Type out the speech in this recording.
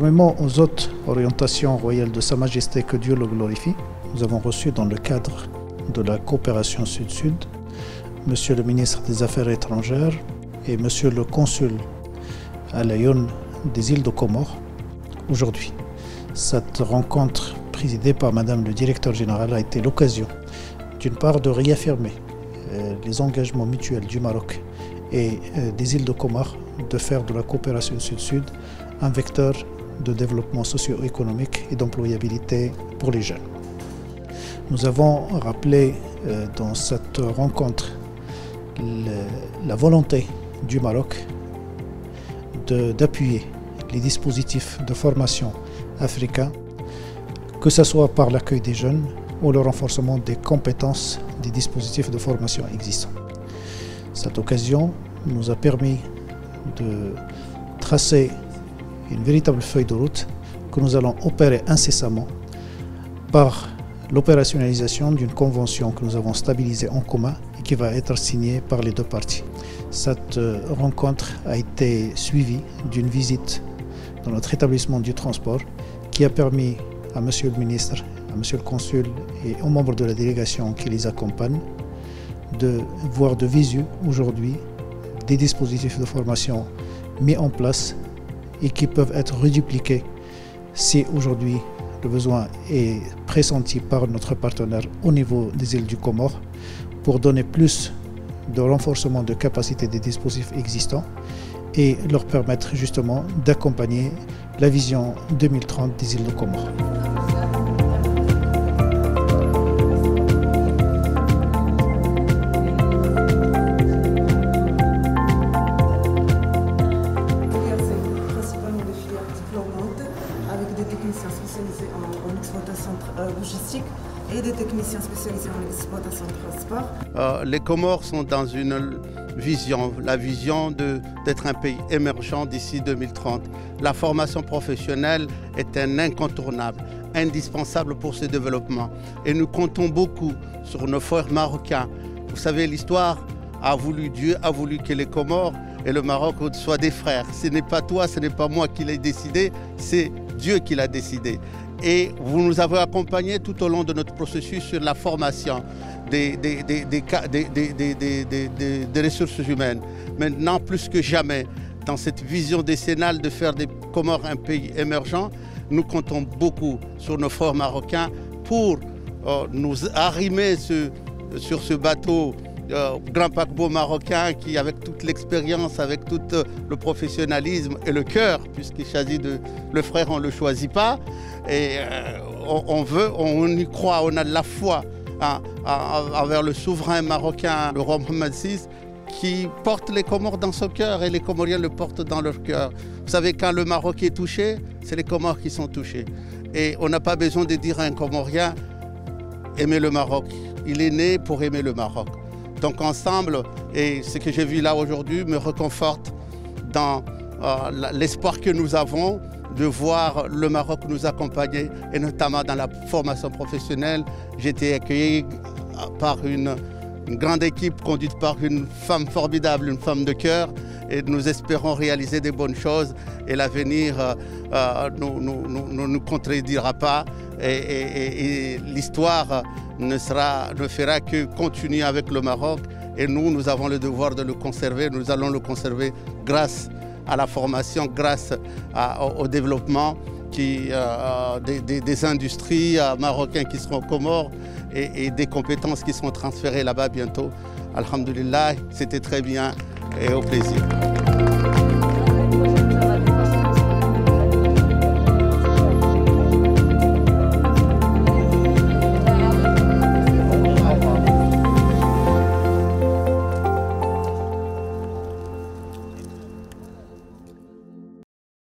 Conformément aux autres orientations royales de Sa Majesté, que Dieu le glorifie, nous avons reçu dans le cadre de la coopération Sud-Sud, Monsieur le ministre des Affaires étrangères et Monsieur le consul à Lyon des îles de Comores aujourd'hui. Cette rencontre présidée par Madame le directeur général a été l'occasion d'une part de réaffirmer les engagements mutuels du Maroc et des îles de Comores de faire de la coopération Sud-Sud un vecteur de développement socio-économique et d'employabilité pour les jeunes. Nous avons rappelé dans cette rencontre la volonté du Maroc d'appuyer les dispositifs de formation africains, que ce soit par l'accueil des jeunes ou le renforcement des compétences des dispositifs de formation existants. Cette occasion nous a permis de tracer une véritable feuille de route que nous allons opérer incessamment par l'opérationnalisation d'une convention que nous avons stabilisée en commun et qui va être signée par les deux parties. Cette rencontre a été suivie d'une visite dans notre établissement du transport qui a permis à Monsieur le ministre, à Monsieur le consul et aux membres de la délégation qui les accompagnent de voir de visu aujourd'hui des dispositifs de formation mis en place et qui peuvent être redupliqués si aujourd'hui le besoin est pressenti par notre partenaire au niveau des îles du Comores pour donner plus de renforcement de capacité des dispositifs existants et leur permettre justement d'accompagner la vision 2030 des îles de Comores. Avec des techniciens spécialisés en exploitation logistique et des techniciens spécialisés en exploitation de transport. Les Comores sont dans une vision, la vision d'être un pays émergent d'ici 2030. La formation professionnelle est un incontournable, indispensable pour ce développement. Et nous comptons beaucoup sur nos frères marocains. Vous savez, l'histoire a voulu, Dieu a voulu que les Comores et le Maroc soient des frères. Ce n'est pas toi, ce n'est pas moi qui l'ai décidé, c'est Dieu qui l'a décidé. Et vous nous avez accompagnés tout au long de notre processus sur la formation des ressources humaines. Maintenant, plus que jamais, dans cette vision décennale de faire des Comores un pays émergent, nous comptons beaucoup sur nos frères marocains pour nous arrimer sur ce bateau grand paquebot marocain qui, avec toute l'expérience, avec tout le professionnalisme et le cœur, puisqu'il s'agit de le frère, on ne le choisit pas, et on y croit, on a de la foi envers le souverain marocain, le roi Mohammed VI, qui porte les Comores dans son cœur et les Comoriens le portent dans leur cœur. Vous savez, quand le Maroc est touché, c'est les Comores qui sont touchés. Et on n'a pas besoin de dire à un Comorien « aimer le Maroc ». Il est né pour aimer le Maroc. Donc ensemble, et ce que j'ai vu là aujourd'hui me réconforte dans l'espoir que nous avons de voir le Maroc nous accompagner, et notamment dans la formation professionnelle. J'ai été accueilli par une grande équipe conduite par une femme formidable, une femme de cœur, et nous espérons réaliser des bonnes choses, et l'avenir ne nous contredira pas, et l'histoire ne fera que continuer avec le Maroc, et nous avons le devoir de le conserver. Nous allons le conserver grâce à la formation, grâce au développement des industries marocaines qui seront aux Comores et des compétences qui seront transférées là-bas bientôt. Alhamdulillah, c'était très bien et au plaisir.